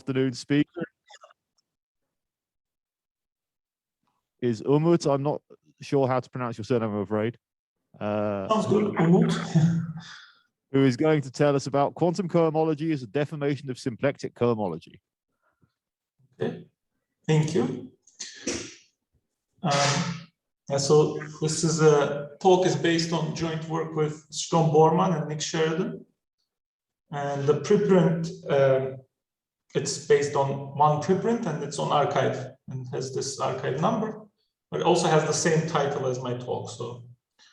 afternoon speaker is Umut. I'm not sure how to pronounce your surname, I'm afraid. Sounds good, Umut. Who is going to tell us about quantum cohomology as a deformation of symplectic cohomology. Okay, thank you. So this is a talk is based on joint work with Strom Borman and Nick Sheridan. And the preprint, it's based on one preprint and it's on archive and has this archive number, but it also has the same title as my talk, so it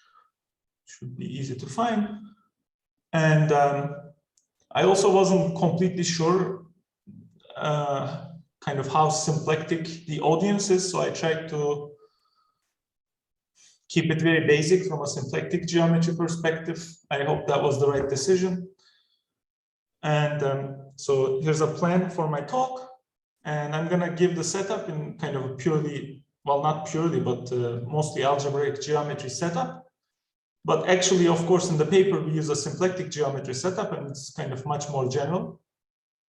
should be easy to find. And I also wasn't completely sure kind of how symplectic the audience is, so I tried to keep it very basic from a symplectic geometry perspective. I hope that was the right decision. And so here's a plan for my talk, and I'm gonna give the setup in kind of a purely, well, not purely, but mostly algebraic geometry setup. But actually, of course, in the paper, we use a symplectic geometry setup, and it's kind of much more general.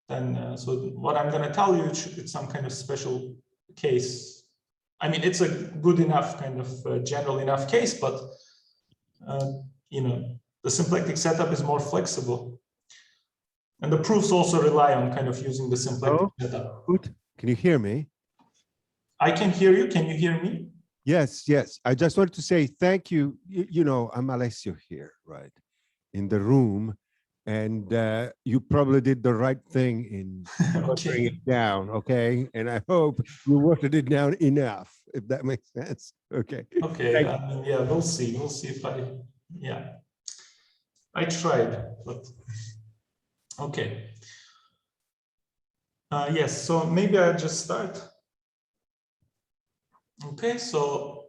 And so what I'm gonna tell you, it's some kind of special case. I mean, it's a good enough kind of general enough case, but you know, the symplectic setup is more flexible. And the proofs also rely on kind of using the symplectic setup. Good. Can you hear me? I can hear you. Can you hear me? Yes, yes. I just wanted to say thank you. You know, I'm Alessio here, right, in the room. And you probably did the right thing in watering it down, okay? And I hope you watered it down enough, if that makes sense. Okay. Okay. I mean, yeah, we'll see. We'll see if I tried, but okay. Yes, so maybe I'll just start. Okay, so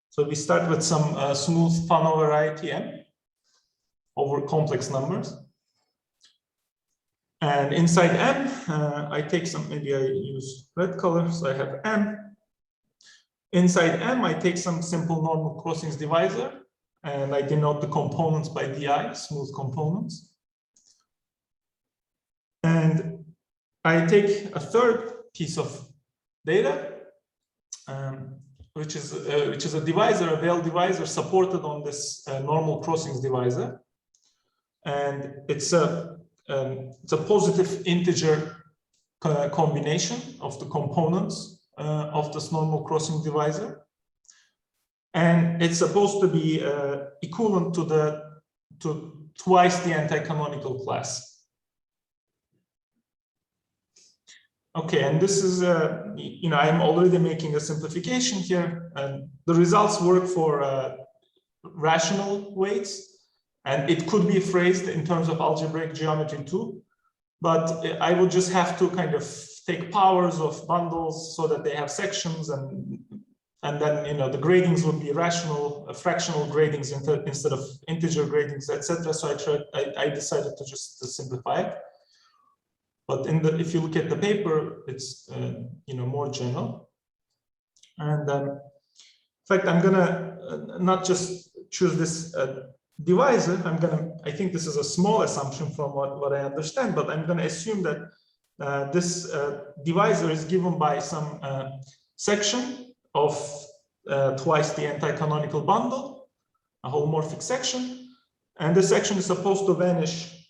so we start with some smooth Fano variety M over complex numbers. And inside M, I take some, maybe I use red color, so I have M. Inside M, I take some simple normal crossings divisor, and I denote the components by DI, smooth components. And I take a third piece of data, which is a divisor, a Veil divisor supported on this normal crossings divisor. And it's a positive integer combination of the components of this normal crossing divisor, and it's supposed to be equivalent to twice the anti-canonical class. Okay, and this is you know, I'm already making a simplification here, and the results work for rational weights. And it could be phrased in terms of algebraic geometry too, but I would just have to kind of take powers of bundles so that they have sections, and then, you know, the gradings would be rational, fractional gradings instead of integer gradings, etc. So I decided to just simplify it. But if you look at the paper, it's you know, more general. And in fact, I'm gonna not just choose this divisor. I think this is a small assumption from what I understand, but I'm going to assume that this divisor is given by some section of twice the anti-canonical bundle, a holomorphic section, and this section is supposed to vanish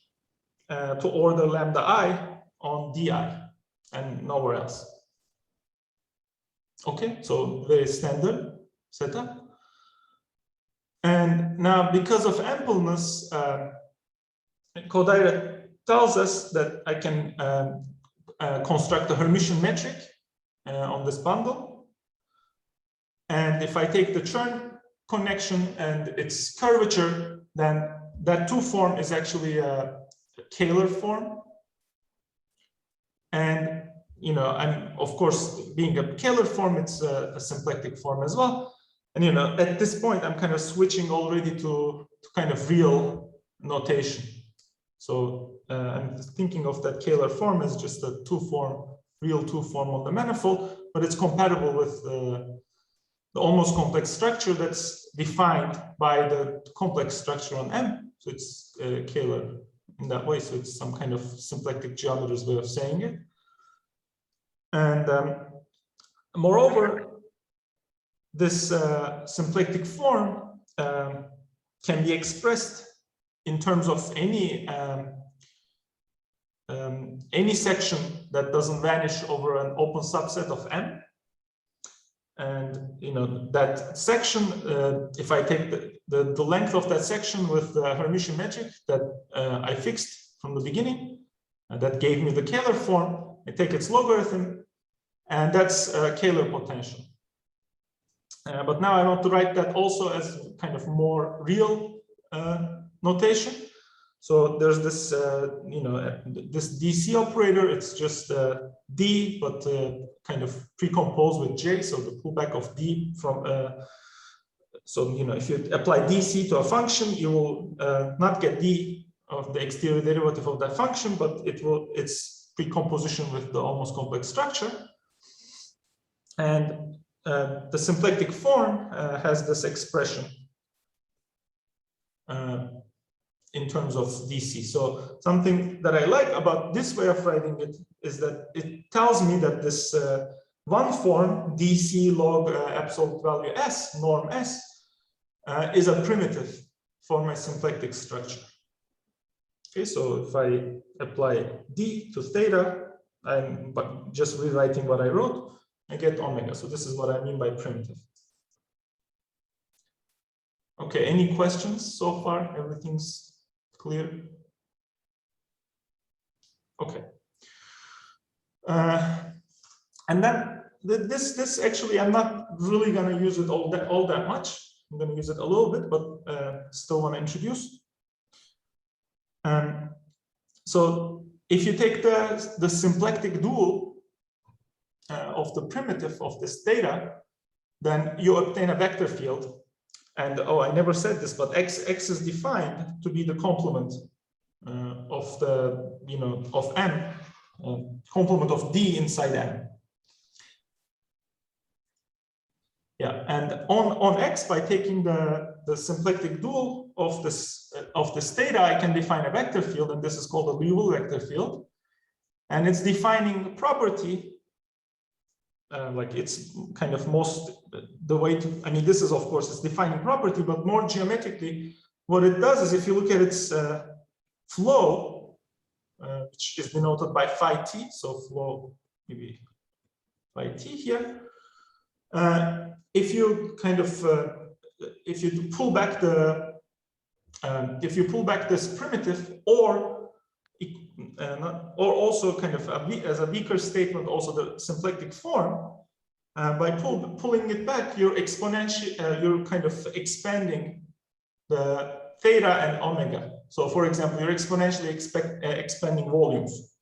to order lambda I on di and nowhere else. Okay, so very standard setup. And now, because of ampleness, Kodaira tells us that I can construct a Hermitian metric on this bundle. And if I take the Chern connection and its curvature, then that two form is actually a Kähler form. And, you know, I'm, of course, being a Kähler form, it's a symplectic form as well. And, you know, at this point, I'm kind of switching already to kind of real notation. So I'm thinking of that Kähler form as just a real two form on the manifold, but it's compatible with the almost complex structure that's defined by the complex structure on M. So it's Kähler in that way. So it's some kind of symplectic geometry's way of saying it. And moreover, this symplectic form can be expressed in terms of any section that doesn't vanish over an open subset of M. And that section, if I take the length of that section with the Hermitian metric that I fixed from the beginning, that gave me the Kähler form, I take its logarithm, and that's Kähler potential. But now I want to write that also as kind of more real notation. So there's this, this DC operator. It's just D, but kind of precomposed with J. So the pullback of D from, so if you apply DC to a function, you will not get D of the exterior derivative of that function, but it's precomposition with the almost complex structure. And the symplectic form has this expression in terms of DC. So something that I like about this way of writing it is that it tells me that this one form, DC log absolute value S, norm S, is a primitive for my symplectic structure. Okay, so if I apply D to theta, I'm just rewriting what I wrote, I get omega. So this is what I mean by primitive. Okay, any questions so far? Everything's clear? Okay. And then this actually, I'm not really going to use it all that much. I'm going to use it a little bit, but still want to introduce. So if you take the symplectic dual of the primitive of this theta, then you obtain a vector field. And oh, I never said this, but x is defined to be the complement of the of M, complement of D inside M. Yeah, and on X, by taking the symplectic dual of this theta, I can define a vector field, and this is called a Liouville vector field, and it's defining the property. Like it's kind of the way to, I mean, this is of course it's defining property, but more geometrically, what it does is if you look at its flow, which is denoted by phi t, so flow maybe phi t here. If you kind of if you pull back this primitive, or also kind of as a weaker statement, also the symplectic form, by pulling it back, you're you're kind of expanding the theta and omega. So for example, you're exponentially expanding volumes.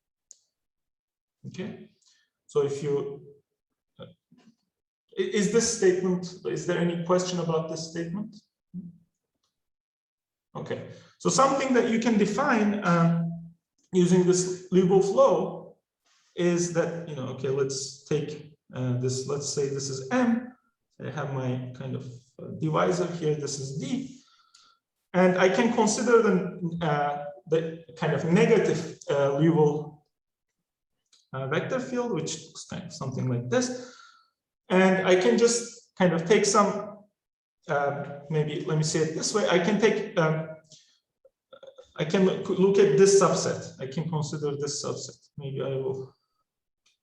Okay, so if you is there any question about this statement? Okay, so something that you can define using this Liouville flow is that, okay, let's take this, let's say this is M. I have my kind of divisor here, this is D. And I can consider the kind of negative Liouville vector field, which looks kind of something like this. And I can just kind of take some, maybe let me say it this way, I can take, I can look at this subset. I can consider this subset. Maybe I will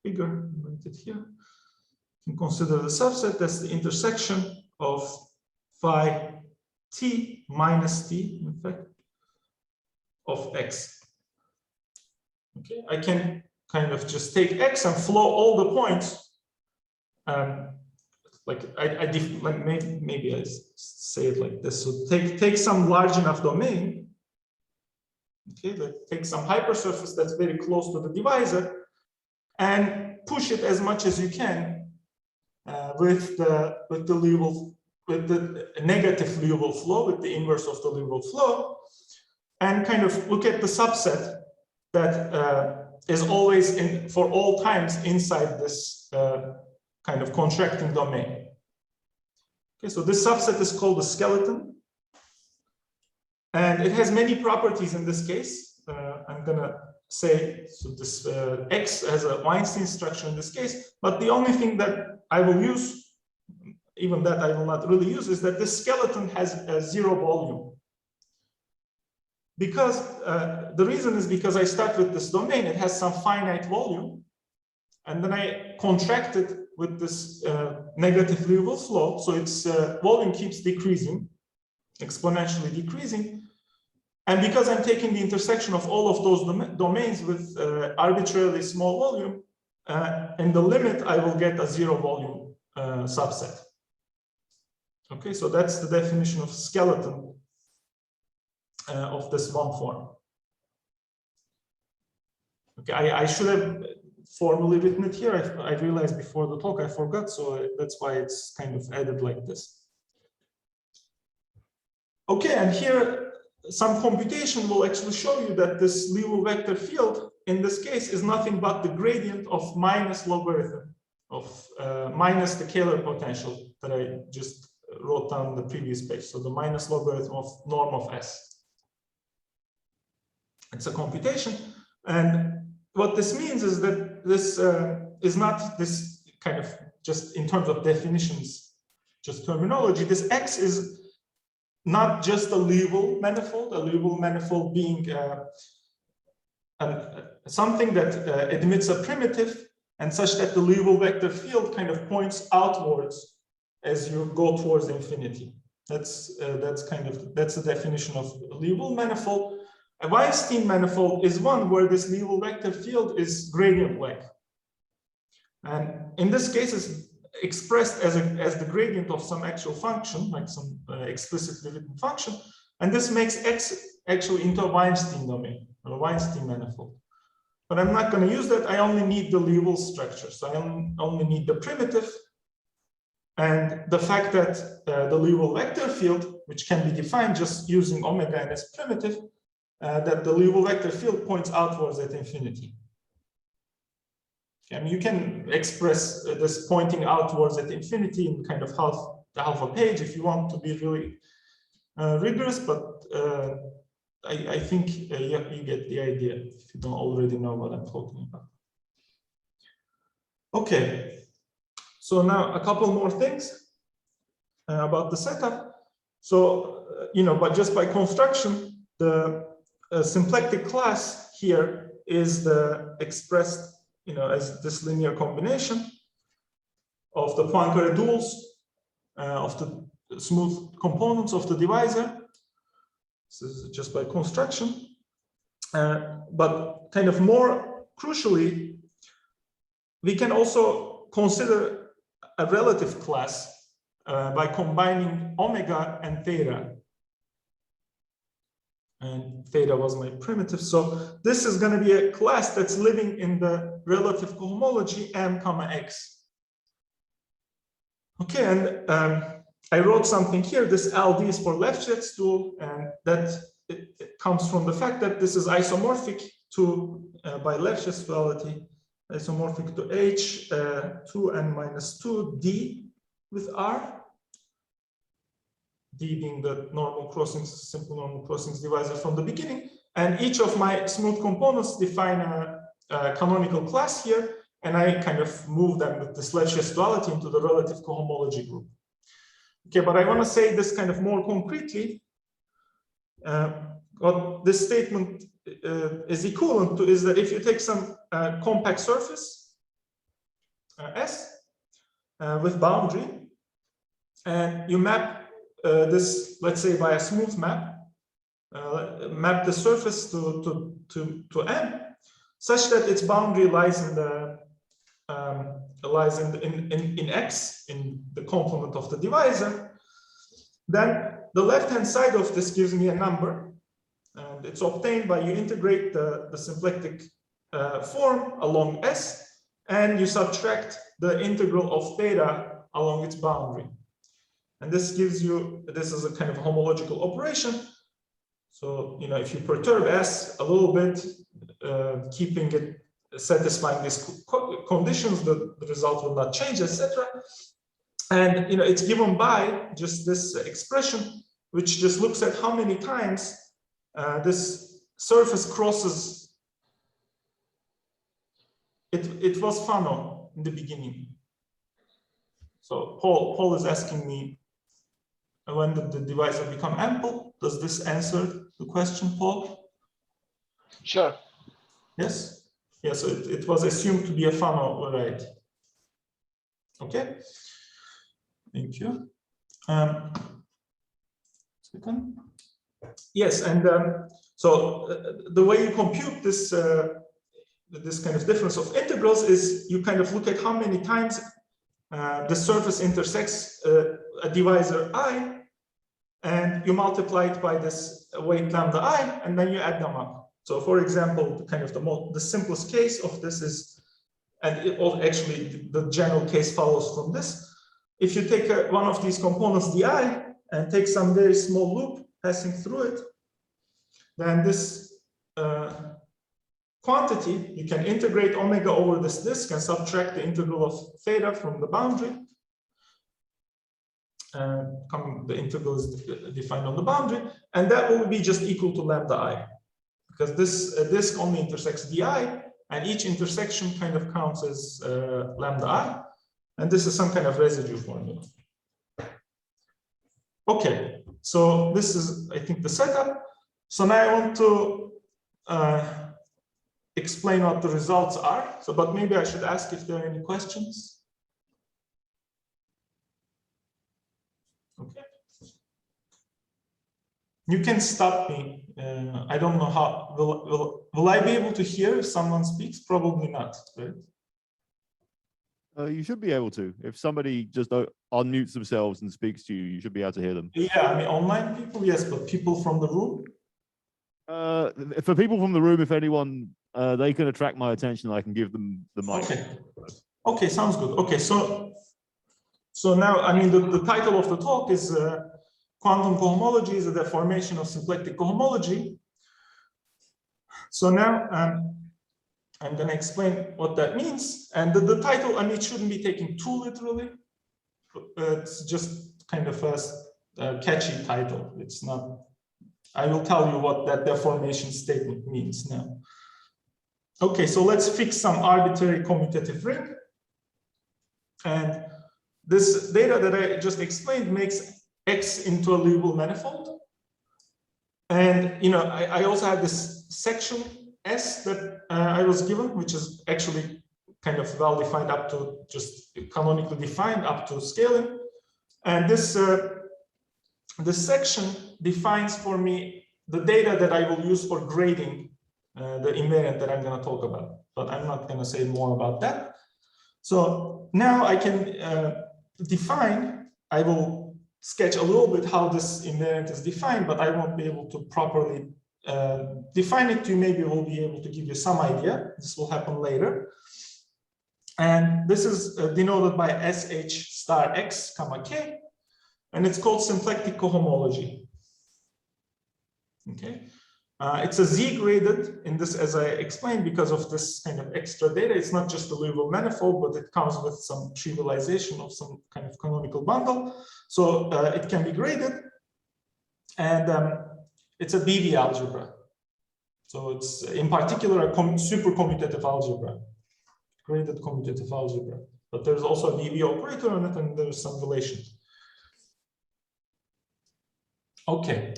write it here. I can consider the subset that's the intersection of phi t minus t, in fact, of x. Okay, I can kind of just take x and flow all the points. Like maybe I say it like this. So take some large enough domain. Okay, take some hypersurface that's very close to the divisor and push it as much as you can with the negative Liouville flow, with the inverse of the Liouville flow, and kind of look at the subset that is always for all times inside this kind of contracting domain. Okay, so this subset is called the skeleton. And it has many properties in this case. I'm gonna say, so this X has a Weinstein structure in this case, but the only thing that I will use, even that I will not really use, is that this skeleton has a zero volume. Because the reason is because I start with this domain, it has some finite volume, and then I contract it with this negative Liouville flow, so its volume keeps decreasing, exponentially decreasing. And because I'm taking the intersection of all of those domains with arbitrarily small volume, in the limit, I will get a zero volume subset. Okay, so that's the definition of skeleton of this one form. Okay, I should have formally written it here. I realized before the talk I forgot, so that's why it's kind of added like this. Okay, and here some computation will actually show you that this Liouville vector field in this case is nothing but the gradient of minus logarithm of minus the Kähler potential that I just wrote down on the previous page. So the minus logarithm of norm of S. It's a computation. And what this means is that this is not this kind of, just in terms of definitions, just terminology, this X is not just a Liouville manifold being something that admits a primitive and such that the Liouville vector field kind of points outwards as you go towards infinity. That's the definition of Liouville manifold. A Weinstein manifold is one where this Liouville vector field is gradient-like. And in this case, it's expressed as the gradient of some actual function, like some explicitly written function. And this makes X actually into a Weinstein domain, or a Weinstein manifold. But I'm not going to use that. I only need the Liouville structure. So I only need the primitive. And the fact that the Liouville vector field, which can be defined just using omega n as primitive, that the Liouville vector field points outwards at infinity. I mean, you can express this pointing outwards at infinity in kind of half a page if you want to be really rigorous, but I think you get the idea if you don't already know what I'm talking about. Okay, so now a couple more things about the setup. So, but just by construction, the symplectic class here is the expressed, as this linear combination of the Poincare duals of the smooth components of the divisor. This is just by construction. But kind of more crucially, we can also consider a relative class by combining omega and theta. And theta was my primitive. So this is going to be a class that's living in the relative cohomology m comma x. Okay, and I wrote something here. This LD is for Lefschetz dual, and that it comes from the fact that this is isomorphic to, by Lefschetz duality, isomorphic to H 2n minus 2 D with R. D being the normal crossings, simple normal crossings divisor from the beginning. And each of my smooth components define a canonical class here. And I kind of move them with this Lefschetz duality into the relative cohomology group. Okay, but I want to say this kind of more concretely. What this statement is equivalent to is that if you take some compact surface, S, with boundary, and you map this, let's say, by a smooth map, map the surface to M, such that its boundary lies in the in X, in the complement of the divisor. Then the left-hand side of this gives me a number, and it's obtained by you integrate the symplectic form along S, and you subtract the integral of theta along its boundary. And this gives you, this is a kind of homological operation. So, if you perturb S a little bit, keeping it, satisfying these conditions, the result will not change, etc. And, it's given by just this expression, which just looks at how many times this surface crosses, it was Fano in the beginning. So Paul is asking me, when did the divisor become ample? Does this answer the question, Paul? Sure. Yes? Yeah, so it was assumed to be a Fano variety. Okay. Thank you. Second. Yes, and so the way you compute this this kind of difference of integrals is you kind of look at how many times the surface intersects a divisor I, and you multiply it by this weight lambda I, and then you add them up. So, for example, kind of the simplest case of this is, and actually the general case follows from this. If you take one of these components, di, and take some very small loop passing through it, then this quantity, you can integrate omega over this disk and subtract the integral of theta from the boundary. The integral is defined on the boundary, and that will be just equal to lambda I, because this disk only intersects di, and each intersection kind of counts as lambda I, and this is some kind of residue formula. Okay, so this is, I think, the setup. So now I want to explain what the results are. So, but maybe I should ask if there are any questions. Okay. You can stop me. I don't know how. Will I be able to hear if someone speaks? Probably not, right? You should be able to. If somebody just unmutes themselves and speaks to you, you should be able to hear them. Yeah, I mean, online people, yes, but people from the room? For people from the room, if anyone, they can attract my attention, I can give them the mic. Okay. Okay, sounds good. Okay, so now, I mean, the title of the talk is Quantum Cohomology is a deformation of symplectic cohomology. So now I'm going to explain what that means. And the title, I mean, it shouldn't be taken too literally. It's just kind of a catchy title. It's not, I will tell you what that deformation statement means now. Okay, so let's fix some arbitrary commutative ring. And this data that I just explained makes X into a Liouville manifold. And, you know, I also had this section S that I was given, which is actually kind of well defined up to just canonically defined up to scaling. And this section defines for me the data that I will use for grading the invariant that I'm going to talk about, but I'm not going to say more about that. So now I can define, I will sketch a little bit how this invariant is defined, but I won't be able to properly define it. You maybe will be able to give you some idea. This will happen later. And this is denoted by SH star X comma K, and it's called symplectic cohomology. Okay. It's a Z-graded in this, as I explained, because of this kind of extra data. It's not just a Liouville manifold, but it comes with some trivialization of some kind of canonical bundle. So it can be graded, and it's a BV algebra. So it's in particular a supercommutative algebra, graded commutative algebra. But there's also a BV operator on it, and there's some relation. Okay,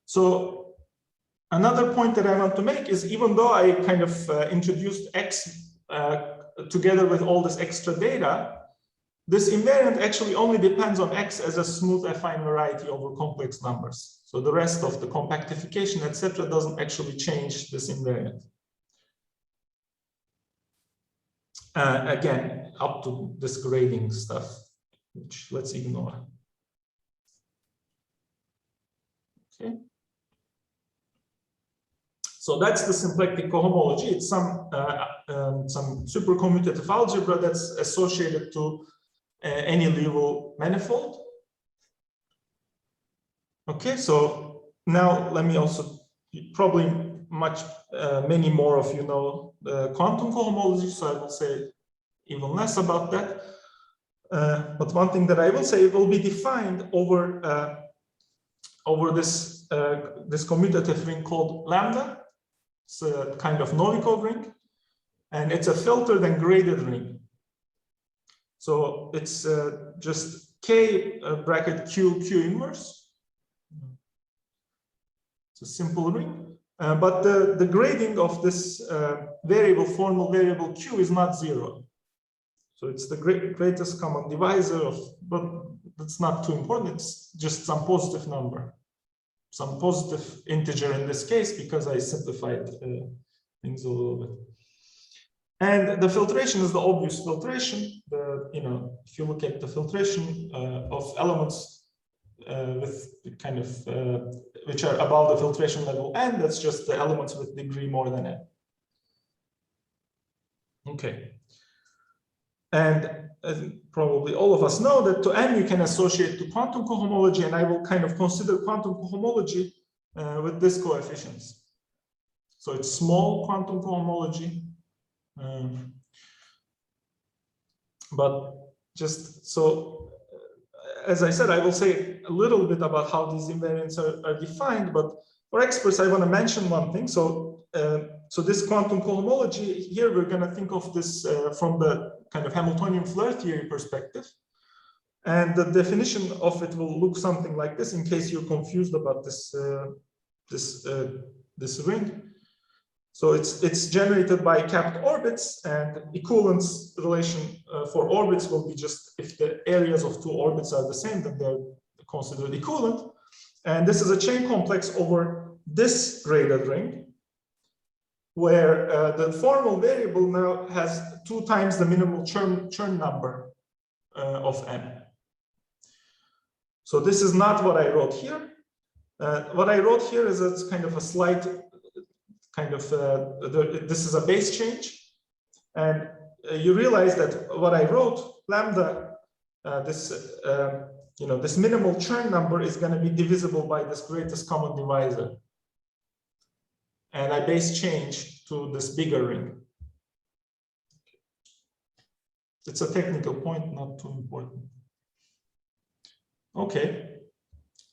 so another point that I want to make is, even though I kind of introduced X together with all this extra data, this invariant actually only depends on X as a smooth affine variety over complex numbers. So the rest of the compactification, etc., doesn't actually change this invariant. Again, up to this grading stuff, which let's ignore. Okay. So that's the symplectic cohomology. It's some supercommutative algebra that's associated to any Liouville manifold. Okay, so now let me also, probably many more of you know quantum cohomology, so I will say even less about that. But one thing that I will say, it will be defined over this this commutative ring called lambda. It's a kind of Novikov ring, and it's a filtered and graded ring. So it's just K bracket Q inverse. It's a simple ring, but the grading of this formal variable Q is not 0. So it's the greatest common divisor but that's not too important. It's just some positive number, some positive integer in this case, because I simplified things a little bit. And the filtration is the obvious filtration. If you look at the filtration of elements with kind of which are above the filtration level n, that's just the elements with degree more than n. Okay. And probably all of us know that to n you can associate to quantum cohomology, and I will kind of consider quantum cohomology with this coefficients. So it's small quantum cohomology. But just so, as I said, I will say a little bit about how these invariants are defined, but for experts, I want to mention one thing. So this quantum cohomology, here we're going to think of this from the kind of Hamiltonian Floer theory perspective. And the definition of it will look something like this, in case you're confused about this, this ring. So it's generated by capped orbits, and equivalence relation for orbits will be just if the areas of two orbits are the same, then they're considered equivalent. And this is a chain complex over this graded ring, where the formal variable now has 2 times the minimal churn number of n. So this is not what I wrote here. What I wrote here is it's kind of a slight kind of this is a base change, and you realize that what I wrote, lambda, this minimal churn number is going to be divisible by this greatest common divisor, and I base change to this bigger ring. It's a technical point, not too important. Okay.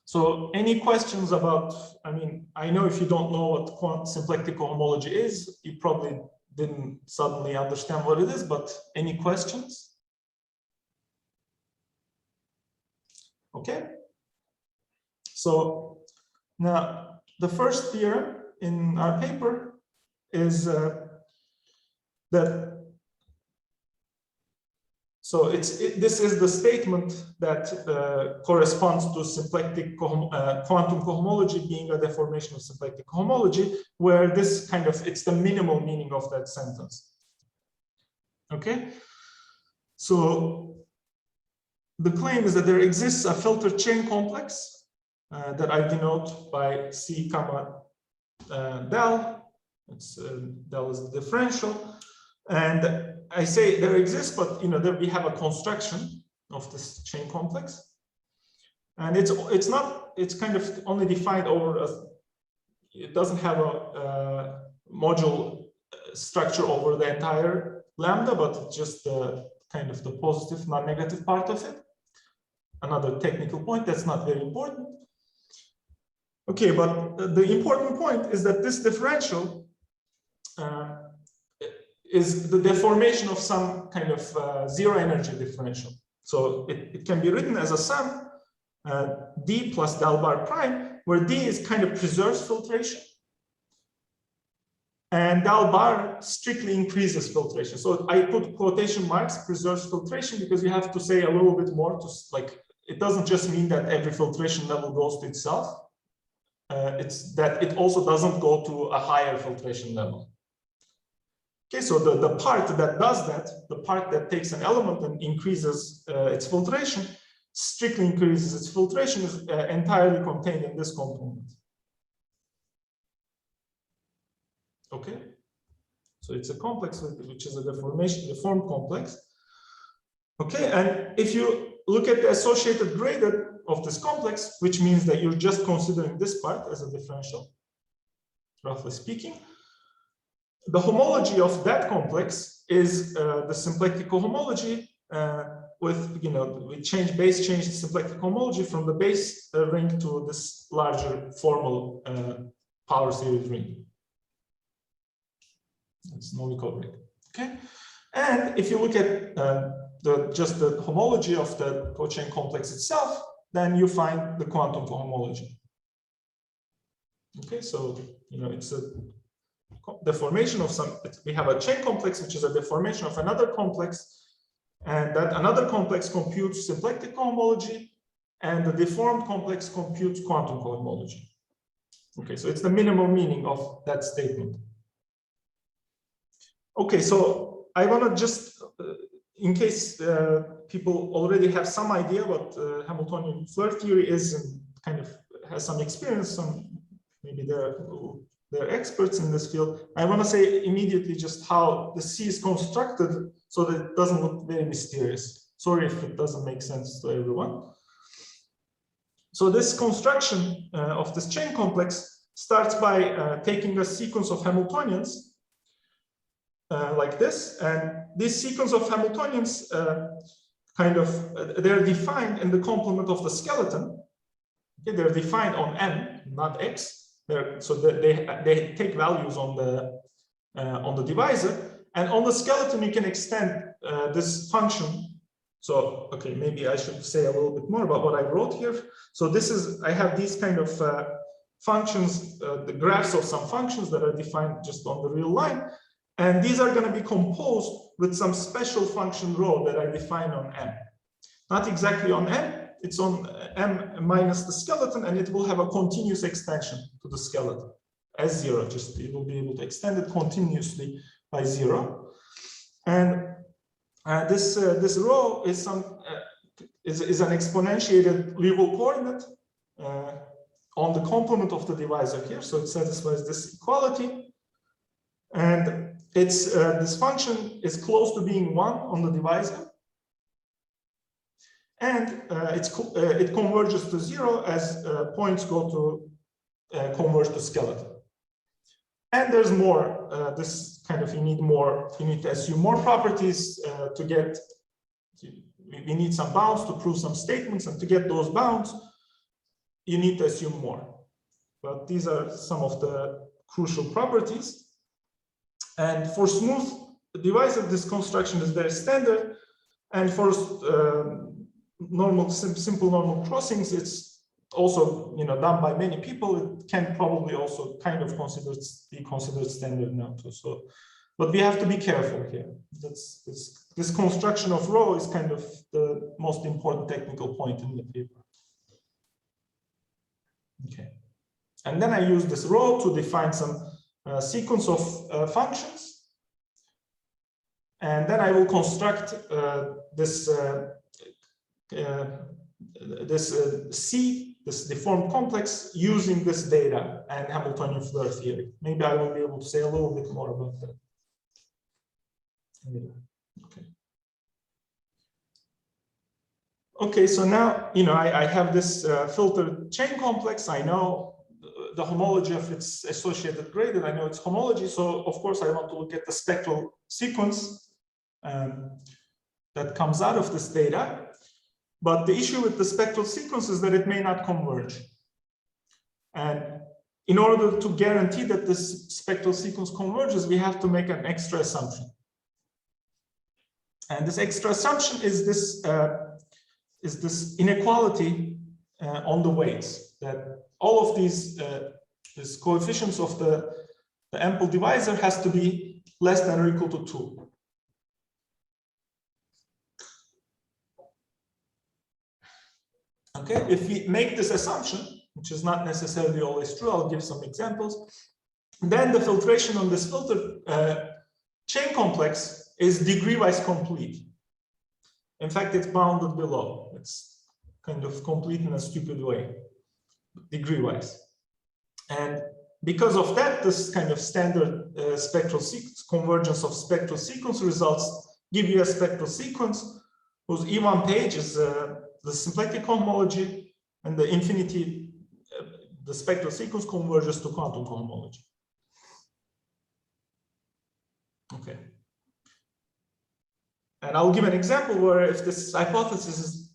So any questions about, I know if you don't know what symplectic cohomology is, you probably didn't suddenly understand what it is, but any questions? Okay. So now the first theorem in our paper is that, so this is the statement that corresponds to symplectic quantum cohomology being a deformation of symplectic cohomology, where this kind of, it's the minimal meaning of that sentence. Okay, so the claim is that there exists a filtered chain complex that I denote by C comma del. It's del is the differential, and I say there exists, but there we have a construction of this chain complex, and it's kind of only defined over it doesn't have a module structure over the entire lambda, but just the kind of the positive non-negative part of it. Another technical point that's not very important. Okay, but the important point is that this differential is the deformation of some kind of zero energy differential. So it can be written as a sum d plus del bar prime, where d is kind of preserves filtration, and del bar strictly increases filtration. So I put quotation marks, preserves filtration, because you have to say a little bit more to, like, it doesn't just mean that every filtration level goes to itself. It's that it also doesn't go to a higher filtration level. Okay, so the part that does that, the part that takes an element and increases its filtration, strictly increases its filtration, is entirely contained in this component. Okay, so it's a complex which is a deformed complex. Okay, and if you look at the associated graded of this complex, which means that you're just considering this part as a differential, roughly speaking, the homology of that complex is the symplectic cohomology with, we base change the symplectic homology from the base ring to this larger formal power series ring. It's Novikov ring. Okay, and if you look at just the homology of the cochain complex itself, then you find the quantum cohomology. Okay, so it's a deformation of some. We have a chain complex, which is a deformation of another complex, and that another complex computes symplectic cohomology, and the deformed complex computes quantum cohomology. Okay, so it's the minimal meaning of that statement. Okay, so I want to just, in case people already have some idea what Hamiltonian Flirt theory is and kind of has some experience, maybe they're experts in this field. I want to say immediately just how the C is constructed so that it doesn't look very mysterious. Sorry if it doesn't make sense to everyone. So this construction of this chain complex starts by taking a sequence of Hamiltonians like this, and this sequence of Hamiltonians they're defined in the complement of the skeleton. Okay, they're defined on M, not X. So they take values on the divisor, and on the skeleton you can extend this function. So okay, maybe I should say a little bit more about what I wrote here. So I have these kind of functions, the graphs of some functions that are defined just on the real line. And these are going to be composed with some special function rho that I define on M. Not exactly on M, it's on M minus the skeleton, and it will have a continuous extension to the skeleton as 0. Just it will be able to extend it continuously by 0. And this rho is is an exponentiated Liouville coordinate on the complement of the divisor here. So it satisfies this equality. And this function is close to being 1 on the divisor, and it converges to 0 as points go to converge to skeleton. And there's more. This kind of you need to assume more properties to get. We need some bounds to prove some statements, and to get those bounds, you need to assume more. But these are some of the crucial properties. And for smooth divisor, this construction is very standard. And for simple normal crossings, it's also done by many people. It can probably also kind of be considered standard now too. So, but we have to be careful here. This construction of rho is kind of the most important technical point in the paper. Okay, and then I use this rho to define some sequence of functions, and then I will construct this C, this deformed complex, using this data and Hamiltonian Flirt theory. Maybe I will be able to say a little bit more about that. Okay. Okay, so now I have this filtered chain complex. I know the homology of its associated gradient. I know its homology. So of course I want to look at the spectral sequence that comes out of this data. But the issue with the spectral sequence is that it may not converge. And in order to guarantee that this spectral sequence converges, we have to make an extra assumption. And this extra assumption is this inequality on the weights, that all of these coefficients of the ample divisor has to be less than or equal to 2. Okay, if we make this assumption, which is not necessarily always true, I'll give some examples, then the filtration on this filtered chain complex is degree-wise complete. In fact, it's bounded below. It's kind of complete in a stupid way, degree-wise. And because of that, this kind of standard spectral sequence, convergence of spectral sequence results give you a spectral sequence whose E1 page is the symplectic cohomology, and the infinity, the spectral sequence converges to quantum cohomology. Okay. And I'll give an example where if this hypothesis is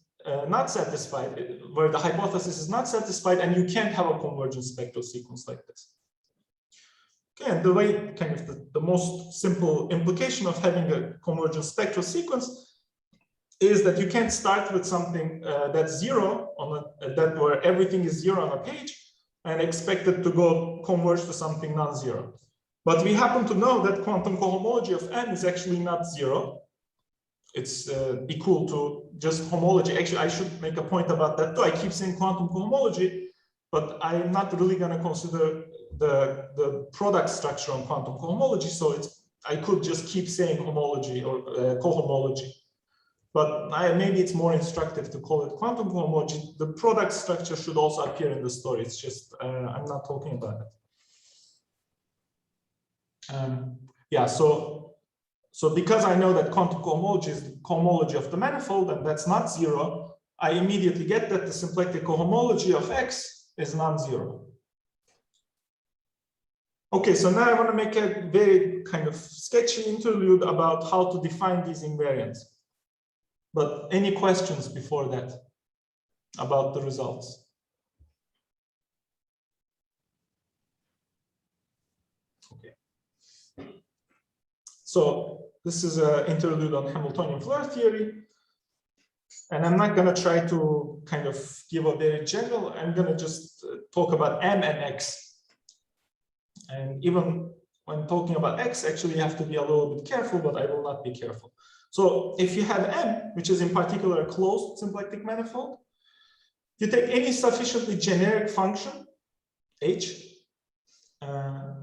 not satisfied, where the hypothesis is not satisfied, and you can't have a convergent spectral sequence like this. Okay, and the way, kind of the most simple implication of having a convergent spectral sequence is that you can't start with something that's zero on that where everything is zero on a page and expect it to go converge to something non-zero. But we happen to know that quantum cohomology of n is actually not zero. It's equal to just homology. Actually, I should make a point about that too. I keep saying quantum cohomology, but I'm not really going to consider the product structure on quantum cohomology. So I could just keep saying homology or cohomology. But maybe it's more instructive to call it quantum cohomology. The product structure should also appear in the story. It's just I'm not talking about it. Yeah, so because I know that quantum cohomology is the cohomology of the manifold, and that's not zero, I immediately get that the symplectic cohomology of X is non-zero. Okay, so now I want to make a very kind of sketchy interlude about how to define these invariants. But any questions before that about the results? Okay. So this is an interlude on Hamiltonian Floer theory. And I'm not going to try to kind of give a very general, I'm going to just talk about M and X. And even when talking about X, actually you have to be a little bit careful, but I will not be careful. So if you have M, which is in particular a closed symplectic manifold, you take any sufficiently generic function, H,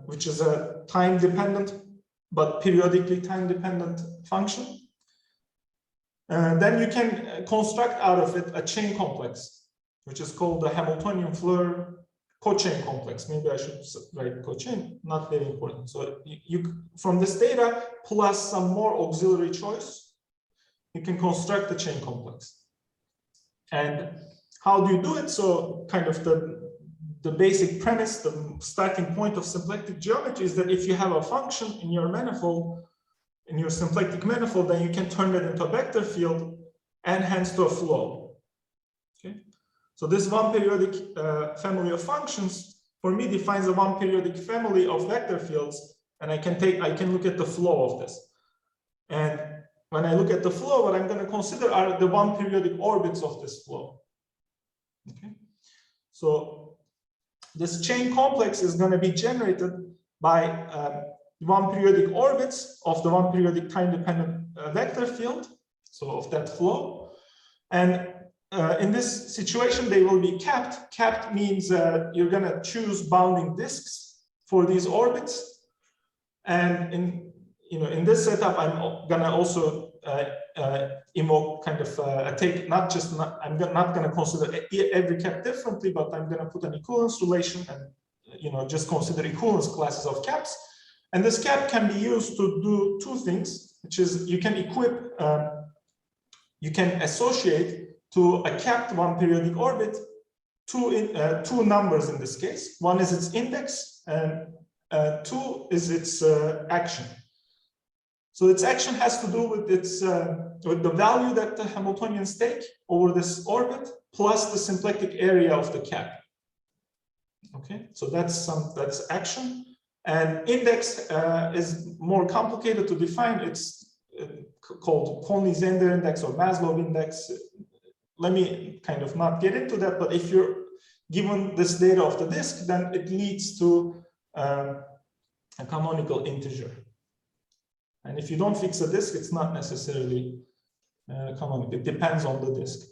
which is a time-dependent but periodically time-dependent function, then you can construct out of it a chain complex, which is called the Hamiltonian Floer cochain complex. Maybe I should write cochain, not very important. So you from this data plus some more auxiliary choice, you can construct the chain complex. And how do you do it? So kind of the basic premise, the starting point of symplectic geometry is that if you have a function in your manifold, in your symplectic manifold, then you can turn it into a vector field and hence to a flow. Okay. So this one periodic family of functions for me defines a one periodic family of vector fields, and I can look at the flow of this. And when I look at the flow, what I'm going to consider are the one periodic orbits of this flow. Okay. So this chain complex is going to be generated by one periodic orbits of the one periodic time-dependent vector field, so of that flow. And in this situation, they will be capped. Capped means you're going to choose bounding disks for these orbits. And in this setup, I'm going to also invoke kind of I'm not going to consider every cap differently, but I'm going to put an equivalence relation and just consider equivalence classes of caps. And this cap can be used to do two things, which is you can equip, you can associate to a capped one periodic orbit two numbers in this case. One is its index and two is its action. So its action has to do with its with the value that the Hamiltonians take over this orbit plus the symplectic area of the cap. Okay, so that's action. And index is more complicated to define. It's called Conley-Zender index or Maslow index. Let me kind of not get into that, but if you're given this data of the disk, then it leads to a canonical integer. And if you don't fix a disk, it's not necessarily canonical. It depends on the disk.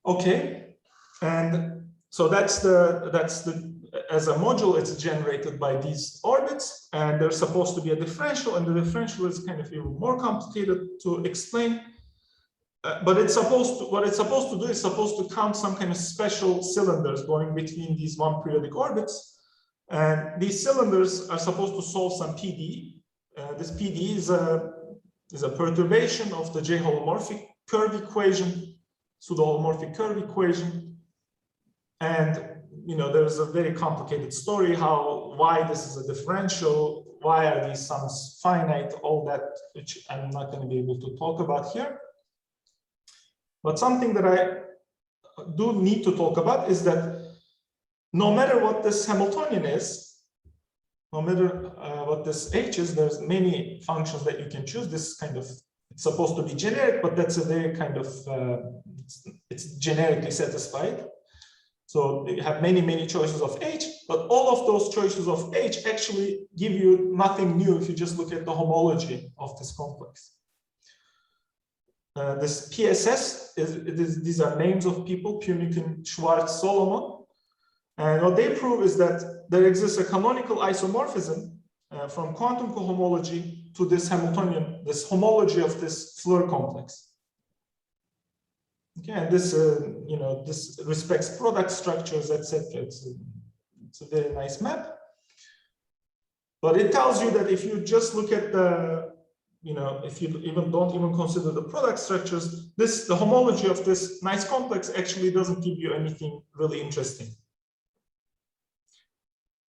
Okay, and so that's the as a module, it's generated by these orbits, and there's supposed to be a differential, and the differential is kind of even more complicated to explain. But what it's supposed to do is supposed to count some kind of special cylinders going between these one periodic orbits. And these cylinders are supposed to solve some PDE. This PDE is a perturbation of the J holomorphic curve equation, pseudo-holomorphic curve equation. And there's a very complicated story why this is a differential, why are these sums finite, all that, which I'm not going to be able to talk about here. But something that I do need to talk about is that no matter what this Hamiltonian is, no matter what this H is, there's many functions that you can choose. This kind of, it's supposed to be generic, but that's a very kind of, it's generically satisfied. So you have many, many choices of H, but all of those choices of H actually give you nothing new if you just look at the homology of this complex. This PSS, these are names of people, Punikin, Schwartz, Solomon. And what they prove is that there exists a canonical isomorphism from quantum cohomology to this Hamiltonian, this homology of this Floer complex. Okay, and this, you know, this respects product structures, etc. It's a very nice map. But it tells you that if you just look at the, you know, if you don't even consider the product structures, the homology of this nice complex actually doesn't give you anything really interesting.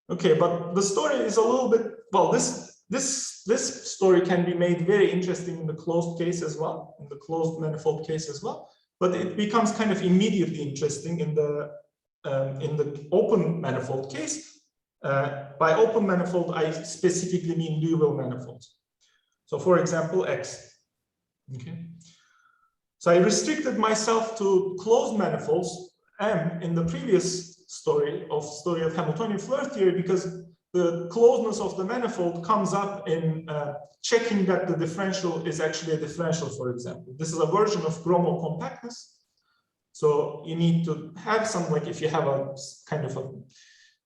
Okay, but the story is a little bit, well, this story can be made very interesting in the closed case as well, in the closed manifold case as well, but it becomes kind of immediately interesting in the open manifold case. By open manifold, I specifically mean Liouville manifolds. So for example, X. Okay. So I restricted myself to closed manifolds M in the previous story of Hamiltonian Floer theory, because the closeness of the manifold comes up in checking that the differential is actually a differential, for example. This is a version of Gromov compactness. So you need to have some, like if you have a kind of an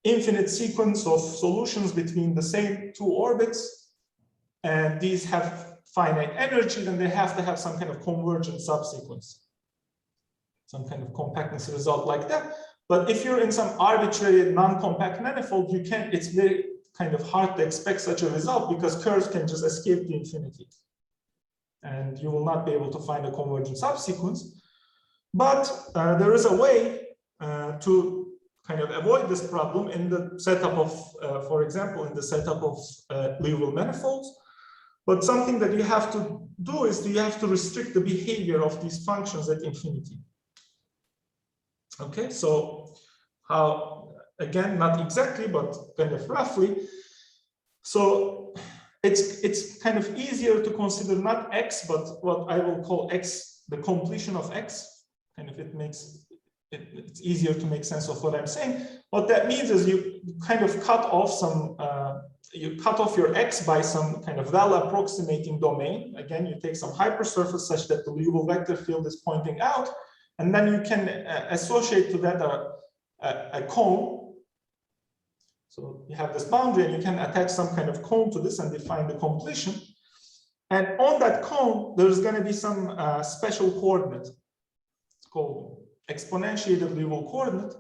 infinite sequence of solutions between the same two orbits, and these have finite energy, then they have to have some kind of convergent subsequence, some kind of compactness result like that. But if you're in some arbitrary non-compact manifold, you can't, it's very kind of hard to expect such a result because curves can just escape the infinity. And you will not be able to find a convergent subsequence. But there is a way to kind of avoid this problem in the setup of, for example, in the setup of Liouville manifolds. But something that you have to do is you have to restrict the behavior of these functions at infinity. Okay, so how, again, not exactly, but kind of roughly. So it's kind of easier to consider not X, but what I will call X, the completion of X. Kind of it's easier to make sense of what I'm saying. What that means is you kind of cut off some, you cut off your X by some kind of well-approximating domain. Again, you take some hypersurface such that the Liouville vector field is pointing out. And then you can associate to that a cone. So you have this boundary and you can attach some kind of cone to this and define the completion. And on that cone, there's going to be some special coordinate. It's called exponentiated Liouville coordinate.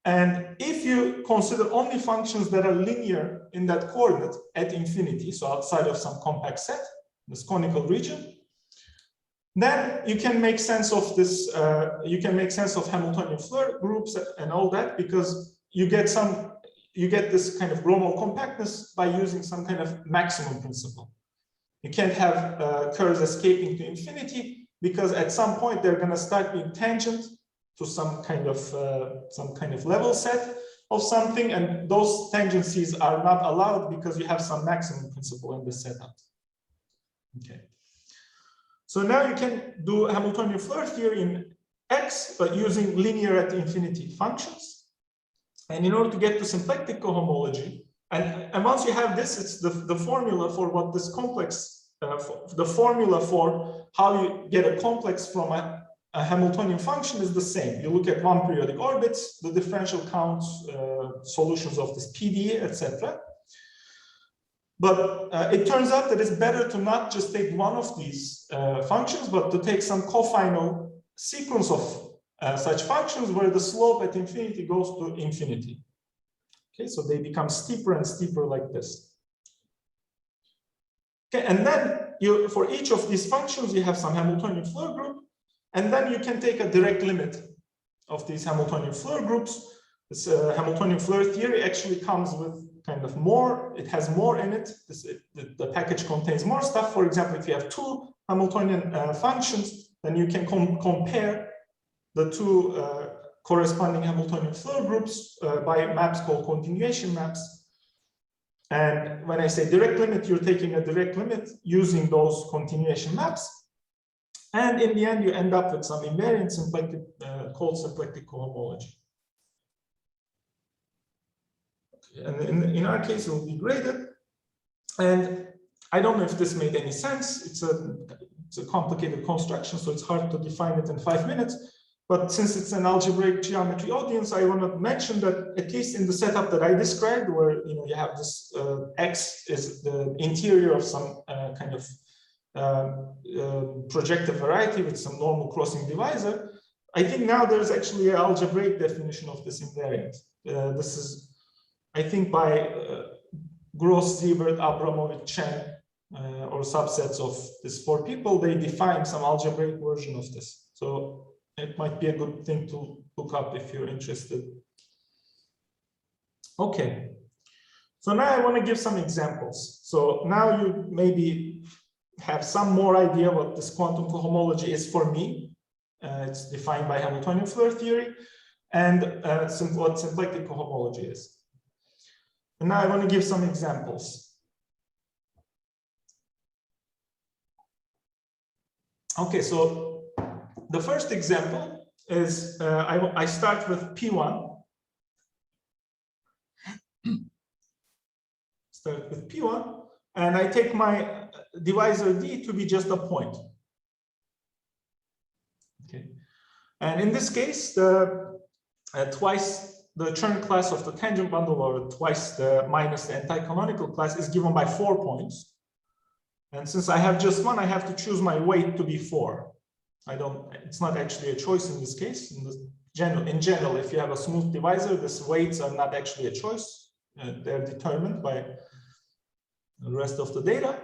And if you consider only functions that are linear in that coordinate at infinity, so outside of some compact set, this conical region, then you can make sense of this, you can make sense of Hamiltonian Floer groups and all that, because you get this kind of Gromov compactness by using some kind of maximum principle. You can't have curves escaping to infinity because at some point they're going to start being tangent to some kind of level set of something, and those tangencies are not allowed because you have some maximum principle in the setup. Okay. So now you can do Hamiltonian Floer theory in X, but using linear at infinity functions. And in order to get to symplectic cohomology, and once you have this, it's the formula for what this complex, the formula for how you get a complex from a Hamiltonian function is the same. You look at one-periodic orbits, the differential counts, solutions of this PDE, etc. But it turns out that it's better to not just take one of these functions, but to take some cofinal sequence of such functions where the slope at infinity goes to infinity. Okay, so they become steeper and steeper like this. Okay, and then for each of these functions, you have some Hamiltonian Floer group, and then you can take a direct limit of these Hamiltonian Floer groups. This Hamiltonian Floer theory actually comes with kind of more, it has more in it. The package contains more stuff. For example, if you have two Hamiltonian functions, then you can compare the two corresponding Hamiltonian flow groups by maps called continuation maps. And when I say direct limit, you're taking a direct limit using those continuation maps. And in the end, you end up with some invariant symplectic called symplectic cohomology. And in our case, it will be graded. And I don't know if this made any sense. It's a complicated construction, so it's hard to define it in 5 minutes. But since it's an algebraic geometry audience, I want to mention that at least in the setup that I described, where you have this X is the interior of some kind of projective variety with some normal crossing divisor, I think now there's actually an algebraic definition of this invariant. This is, I think, by Gross, Siebert, Abramovich, Chen, or subsets of these 4 people, they define some algebraic version of this. So it might be a good thing to look up if you're interested. Okay. So now I want to give some examples. So now you maybe have some more idea what this quantum cohomology is for me. It's defined by Hamiltonian Floer theory, and what symplectic cohomology is. And now I want to give some examples. Okay, so the first example is I start with P1. Start with P1, and I take my divisor D to be just a point. Okay, and in this case, twice the Chern class of the tangent bundle, or twice the minus the anti-canonical class, is given by 4 points. And since I have just one, I have to choose my weight to be 4. It's not actually a choice in this case. In general, if you have a smooth divisor, these weights are not actually a choice. They're determined by the rest of the data.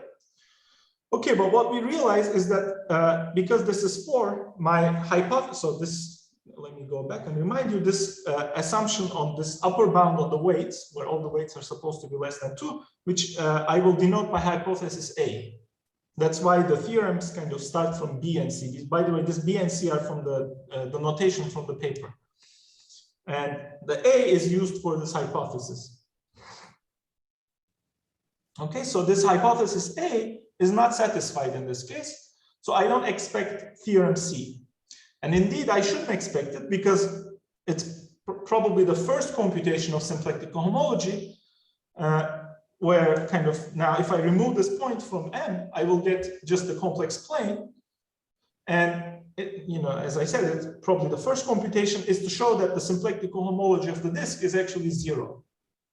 Okay, but what we realize is that because this is 4, my hypothesis, so this, let me go back and remind you, this assumption on this upper bound on the weights, where all the weights are supposed to be less than 2, which I will denote by hypothesis A. That's why the theorems kind of start from B and C. By the way, this B and C are from the notation from the paper. And the A is used for this hypothesis. Okay, so this hypothesis A is not satisfied in this case. So I don't expect theorem C. And indeed, I shouldn't expect it because it's probably the first computation of symplectic cohomology, where kind of now if I remove this point from M, I will get just the complex plane. And as I said, it's probably the first computation is to show that the symplectic cohomology of the disk is actually 0.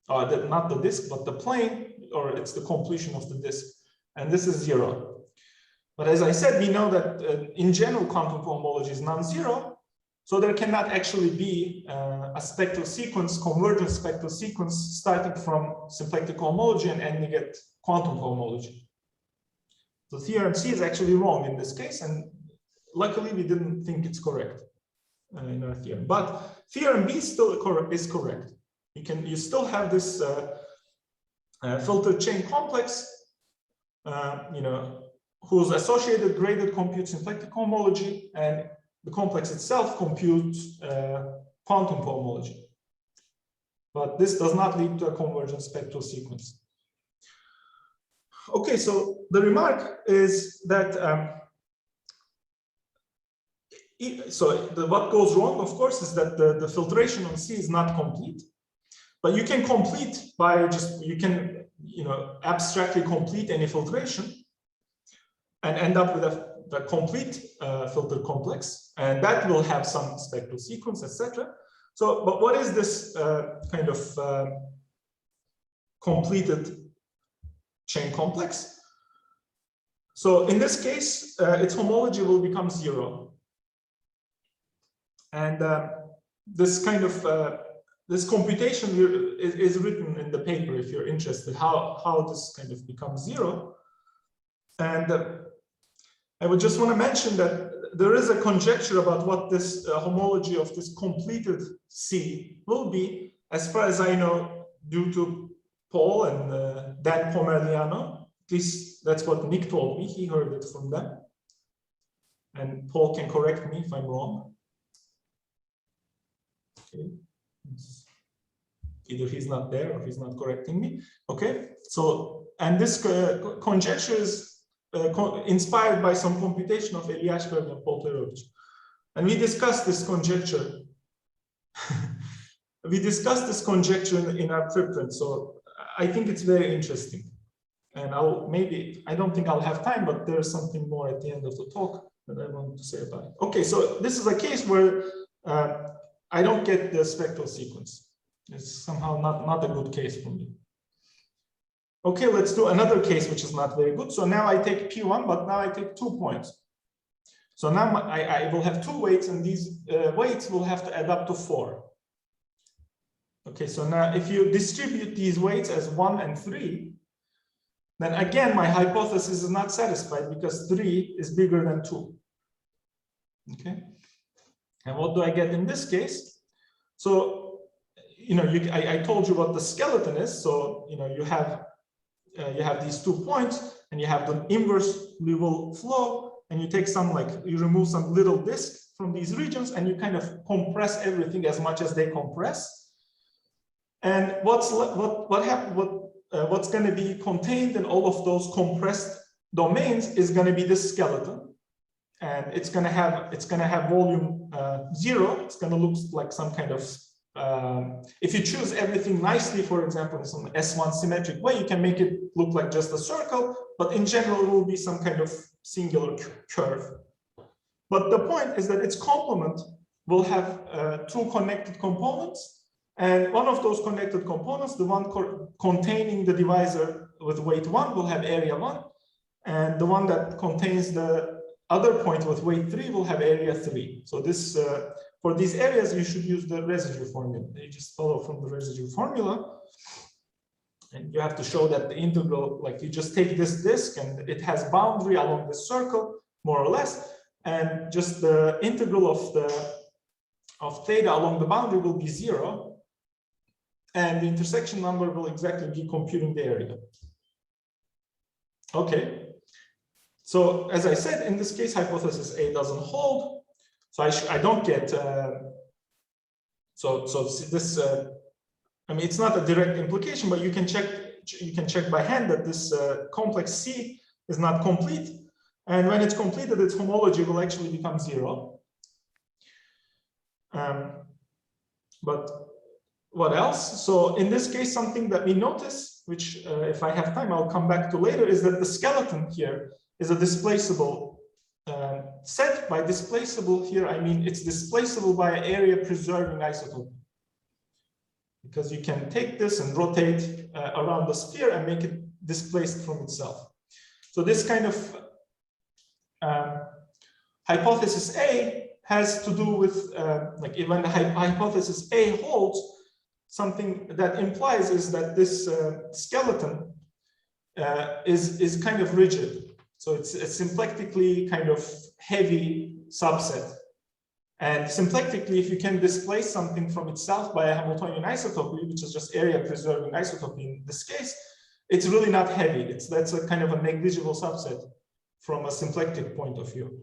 Not the disk, but the plane, or it's the completion of the disk. And this is 0. But as I said, we know that in general, quantum cohomology is non-zero. So there cannot actually be a spectral sequence, convergent spectral sequence, starting from symplectic cohomology and ending at quantum cohomology. So theorem C is actually wrong in this case, and luckily we didn't think it's correct in our theorem. But theorem B still is correct. You still have this filtered chain complex, whose associated graded computes symplectic cohomology, and the complex itself computes quantum cohomology. But this does not lead to a convergent spectral sequence. Okay, so the remark is that what goes wrong, of course, is that the filtration on C is not complete. But you can complete by abstractly complete any filtration and end up with a complete filter complex, and that will have some spectral sequence, etc. So, but what is this kind of completed chain complex? So in this case, its homology will become 0. And this kind of this computation is written in the paper if you're interested, how this kind of becomes 0. And I would just want to mention that there is a conjecture about what this homology of this completed C will be. As far as I know, due to Paul and Dan Pomerliano. At least that's what Nick told me. He heard it from them. And Paul can correct me if I'm wrong. Okay. Either he's not there or he's not correcting me. Okay. So, and this conjecture is inspired by some computation of Eli Ashberg and Paul Plerovich. And we discussed this conjecture. We discussed this conjecture in our preprint. So I think it's very interesting. And I don't think I'll have time, but there's something more at the end of the talk that I want to say about it. Okay, so this is a case where I don't get the spectral sequence. It's somehow not a good case for me. Okay, let's do another case which is not very good. So now I take P1, but now I take 2 points. So now I will have 2 weights, and these weights will have to add up to 4. Okay, so now if you distribute these weights as 1 and 3, then again, my hypothesis is not satisfied because 3 is bigger than 2. Okay, and what do I get in this case? So, you know, I told you what the skeleton is. So, you know, you have these 2 points, and you have the inverse Liouville flow, and you take you remove some little disk from these regions, and you kind of compress everything as much as they compress. And what's going to be contained in all of those compressed domains is going to be this skeleton, and it's going to have volume 0. It's going to look like some kind of if you choose everything nicely, for example, in some S1 symmetric way, you can make it look like just a circle, but in general, it will be some kind of singular curve. But the point is that its complement will have 2 connected components, and one of those connected components, the one containing the divisor with weight 1, will have area 1, and the one that contains the other point with weight 3 will have area 3. So this for these areas, you should use the residue formula. You just follow from the residue formula. And you have to show that the integral, like you just take this disk and it has boundary along this circle, more or less. And just the integral of theta along the boundary will be 0. And the intersection number will exactly be computing the area. Okay. So as I said, in this case, hypothesis A doesn't hold. So I don't get, this, I mean, it's not a direct implication, but you can check by hand that this complex C is not complete. And when it's completed, its homology will actually become 0. But what else? So in this case, something that we notice, which if I have time, I'll come back to later, is that the skeleton here is a displaceable set. By displaceable here, I mean it's displaceable by an area preserving isotope. Because you can take this and rotate around the sphere and make it displaced from itself. So this kind of hypothesis A has to do with, like when the hypothesis A holds, something that implies is that this skeleton is kind of rigid. So it's a symplectically kind of heavy subset. And symplectically, if you can displace something from itself by a Hamiltonian isotopy, which is just area preserving isotopy in this case, it's really not heavy. That's a kind of a negligible subset from a symplectic point of view.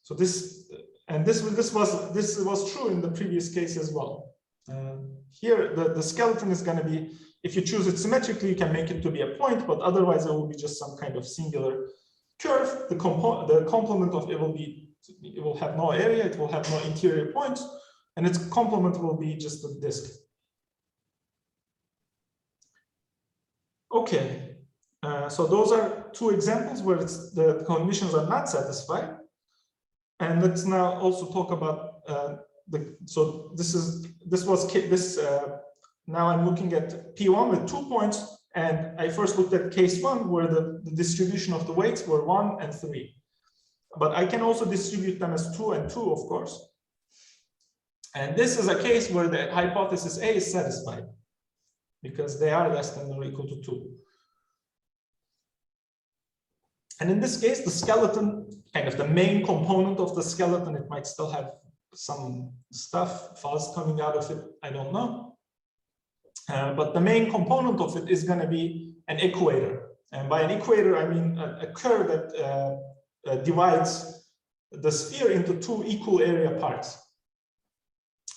So this was true in the previous case as well. Here, the skeleton is going to be, if you choose it symmetrically, you can make it to be a point, but otherwise it will be just some kind of singular curve. The complement of it will have no area, it will have no interior points, and its complement will be just a disk. Okay, so those are 2 examples where the conditions are not satisfied. And let's now also talk about now I'm looking at P1 with 2 points, and I first looked at case 1 where the distribution of the weights were 1 and 3. But I can also distribute them as 2 and 2, of course. And this is a case where the hypothesis A is satisfied because they are less than or equal to 2. And in this case, the skeleton, kind of the main component of the skeleton, it might still have some stuff, fuzz coming out of it, I don't know. But the main component of it is going to be an equator. And by an equator, I mean a curve that divides the sphere into two equal area parts.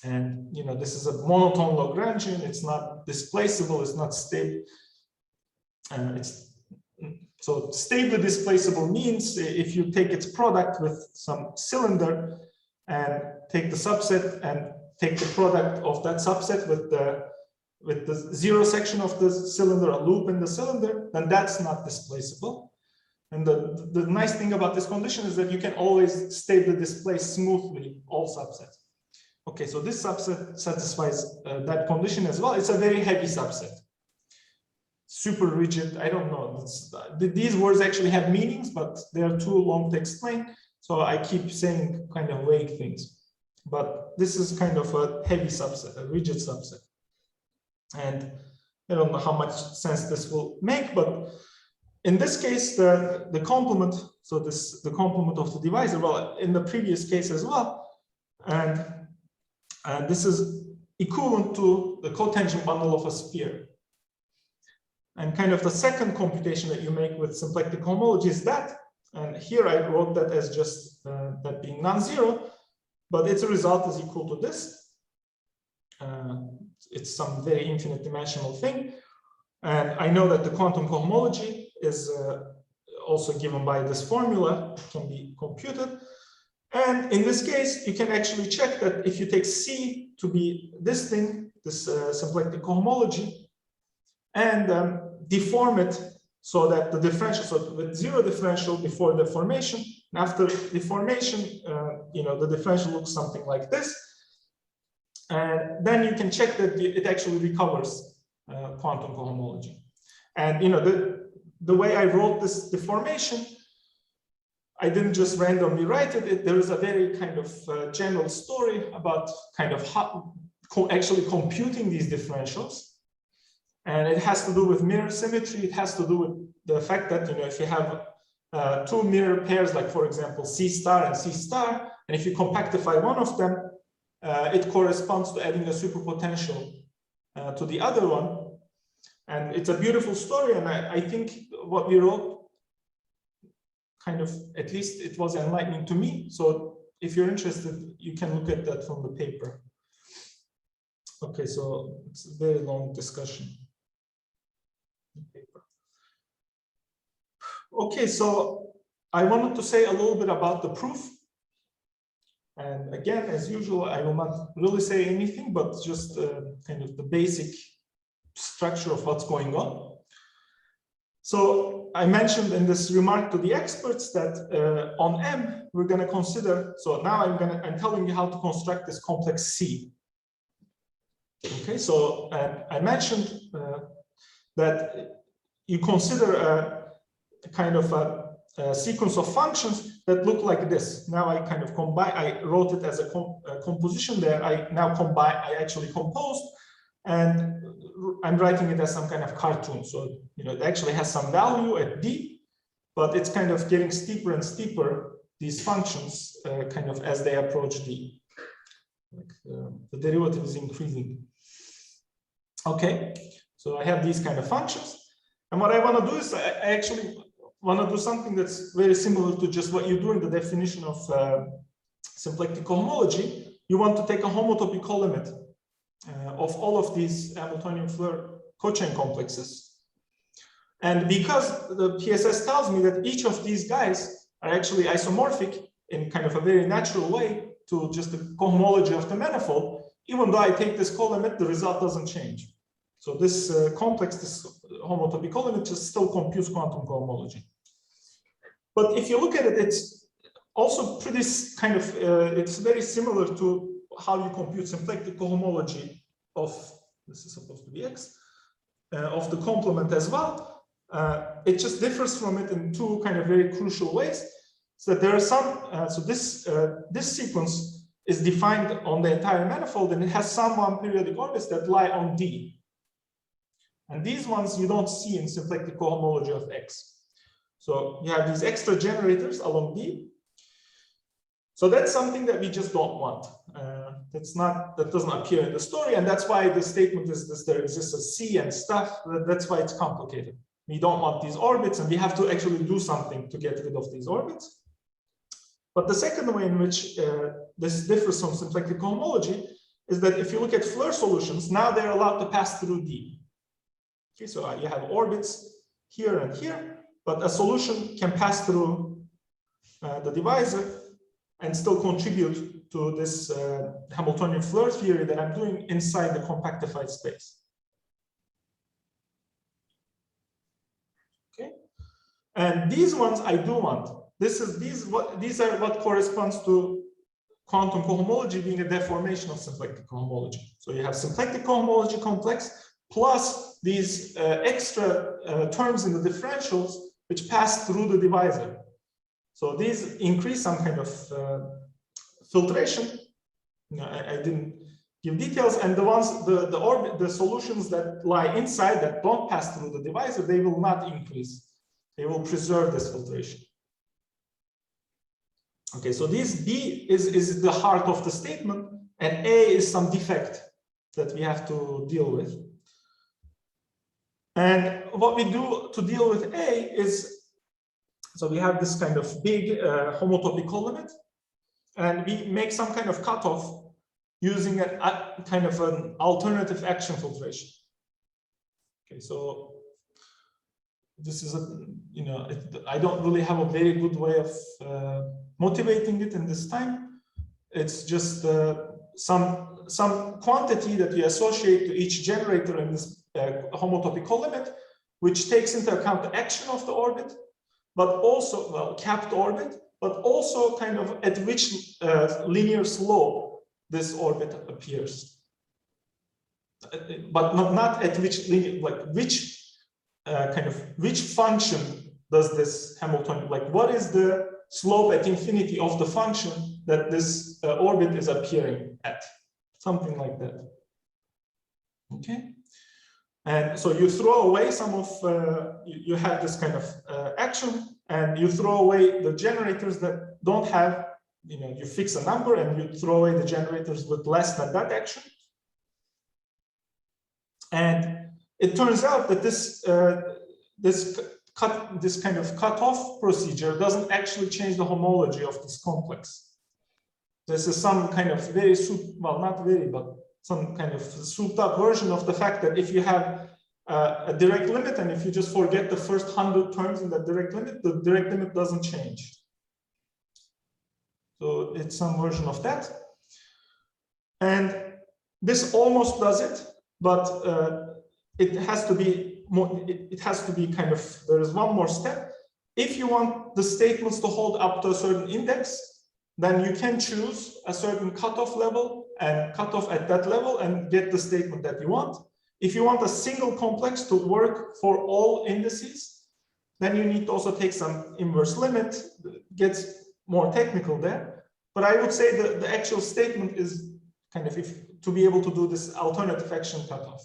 And this is a monotone Lagrangian. It's not displaceable. It's not stable. So stably displaceable means if you take its product with some cylinder and take the subset and take the product of that subset with the zero section of the cylinder, a loop in the cylinder, then that's not displaceable. And the nice thing about this condition is that you can always stably displace smoothly all subsets. Okay, so this subset satisfies that condition as well. It's a very heavy subset. Super rigid, I don't know. These words actually have meanings, but they are too long to explain. So I keep saying kind of vague things. But this is kind of a heavy subset, a rigid subset. And I don't know how much sense this will make, but in this case, the complement, so the complement of the divisor, well, in the previous case as well, and this is equivalent to the cotangent bundle of a sphere. And kind of the second computation that you make with symplectic homology is that, and here I wrote that as just that being non-zero, but its result is equal to this. It's some very infinite dimensional thing. And I know that the quantum cohomology is also given by this formula, it can be computed. And in this case, you can actually check that if you take C to be this thing, this symplectic cohomology, and deform it so that the differential, so with zero differential before deformation, and after deformation, the differential looks something like this. And then you can check that it actually recovers quantum cohomology. And the way I wrote this deformation, I didn't just randomly write it. There is a very kind of general story about kind of how actually computing these differentials. And it has to do with mirror symmetry. It has to do with the fact that, if you have two mirror pairs, like for example, C star and C star, and if you compactify one of them, it corresponds to adding a superpotential to the other one. And it's a beautiful story. And I think what we wrote kind of, at least it was enlightening to me. So if you're interested, you can look at that from the paper. Okay, so it's a very long discussion. Okay, so I wanted to say a little bit about the proof. And again, as usual, I will not really say anything, but just kind of the basic structure of what's going on. So I mentioned in this remark to the experts that on M, we're going to consider, so now I'm telling you how to construct this complex C. Okay, so I mentioned that you consider a kind of a sequence of functions that look like this. Now I kind of combine, I wrote it as a composition there. I now combine, I actually composed, and I'm writing it as some kind of cartoon. So, it actually has some value at D, but it's kind of getting steeper and steeper, these functions, kind of as they approach D. Like, the derivative is increasing. Okay, so I have these kind of functions. And what I want to do is I actually want to do something that's very similar to just what you do in the definition of symplectic cohomology. You want to take a homotopy colimit of all of these Hamiltonian-Floer cochain complexes. And because the PSS tells me that each of these guys are actually isomorphic in kind of a very natural way to just the cohomology of the manifold, even though I take this colimit, the result doesn't change. So this complex, this homotopy colimit, just still computes quantum cohomology. But if you look at it, it's also pretty kind of, it's very similar to how you compute symplectic cohomology of, this is supposed to be X, of the complement as well. It just differs from it in two kind of very crucial ways. So that there are some, so this sequence is defined on the entire manifold, and it has some periodic orbits that lie on D. And these ones you don't see in symplectic cohomology of X. So you have these extra generators along D. So that's something that we just don't want. That doesn't appear in the story, and that's why the statement is this: there exists a C and stuff. That's why it's complicated. We don't want these orbits, and we have to actually do something to get rid of these orbits. But the second way in which this differs from symplectic cohomology is that if you look at Floer solutions, now they're allowed to pass through D. Okay, so you have orbits here and here, but a solution can pass through the divisor and still contribute to this Hamiltonian Floer theory that I'm doing inside the compactified space. Okay, and these ones I do want. These are what corresponds to quantum cohomology being a deformation of symplectic cohomology. So you have symplectic cohomology complex plus these extra terms in the differentials which pass through the divisor. So these increase some kind of filtration. I didn't give details, and the solutions that lie inside that don't pass through the divisor, they will not increase. They will preserve this filtration. Okay, so this B is the heart of the statement, and A is some defect that we have to deal with. And what we do to deal with A is, so we have this kind of big homotopical limit, and we make some kind of cutoff using a kind of an alternative action filtration. Okay, so this is I don't really have a very good way of motivating it in this time. It's just some quantity that we associate to each generator in this homotopical limit, which takes into account the action of the orbit, but also, well, capped orbit, but also kind of at which linear slope this orbit appears. But not at which linear, like which which function does this Hamiltonian, like what is the slope at infinity of the function that this orbit is appearing at, something like that. Okay, and so you throw away some of you have this kind of action, and you throw away the generators that don't have, you fix a number and you throw away the generators with less than that action. And it turns out that this kind of cutoff procedure doesn't actually change the homology of this complex. This is some kind of very well, not very, but some kind of souped up version of the fact that if you have a direct limit, and if you just forget the first 100 terms in that direct limit, the direct limit doesn't change. So it's some version of that. And this almost does it, but it has to be more, it has to be kind of, there is one more step. If you want the statements to hold up to a certain index, then you can choose a certain cutoff level and cut off at that level and get the statement that you want. If you want a single complex to work for all indices, then you need to also take some inverse limit. It gets more technical there. But I would say that the actual statement is kind of to be able to do this alternative action cutoff.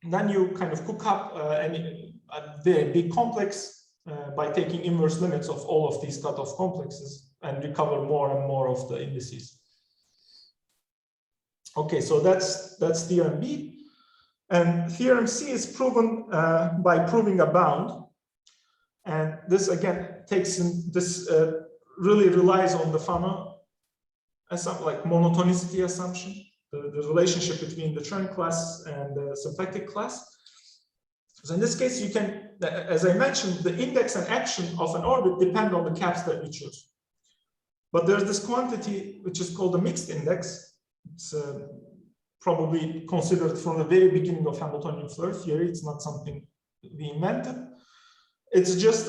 And then you kind of cook up a very big complex by taking inverse limits of all of these cutoff complexes and recover more and more of the indices. Okay, so that's theorem B. And theorem C is proven by proving a bound. And this again takes in this really relies on the Fano like monotonicity assumption, the relationship between the Chern class and the symplectic class. So in this case, you can, as I mentioned, the index and action of an orbit depend on the caps that we choose. But there's this quantity which is called the mixed index. It's probably considered from the very beginning of Hamiltonian Floer theory. It's not something we invented. It's just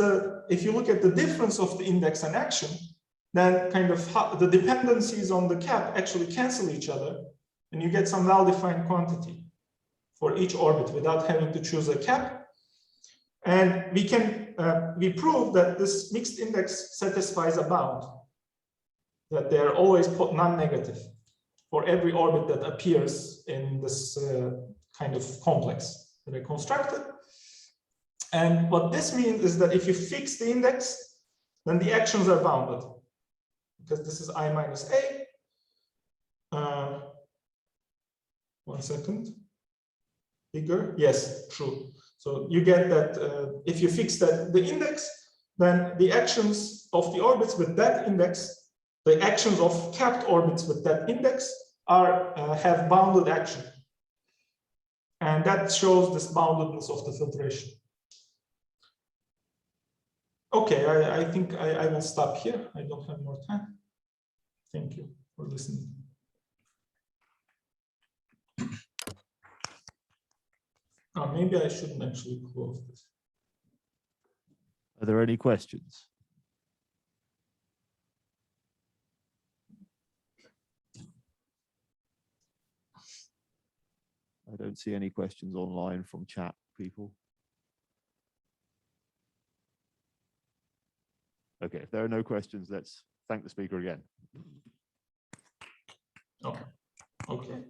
if you look at the difference of the index and action, then kind of the dependencies on the cap actually cancel each other, and you get some well-defined quantity for each orbit without having to choose a cap. And we can we prove that this mixed index satisfies a bound, that they are always non-negative for every orbit that appears in this kind of complex that I constructed. And what this means is that if you fix the index, then the actions are bounded. because this is I minus A. 1 second. Bigger? Yes, true. So you get that if you fix that the index, then the actions of the orbits with that index, the actions of capped orbits with that index are have bounded action. And that shows this boundedness of the filtration. Okay, I think I will stop here. I don't have more time. Thank you for listening. Oh, maybe I shouldn't actually close this. Are there any questions? I don't see any questions online from chat people. Okay, if there are no questions, let's thank the speaker again. Okay.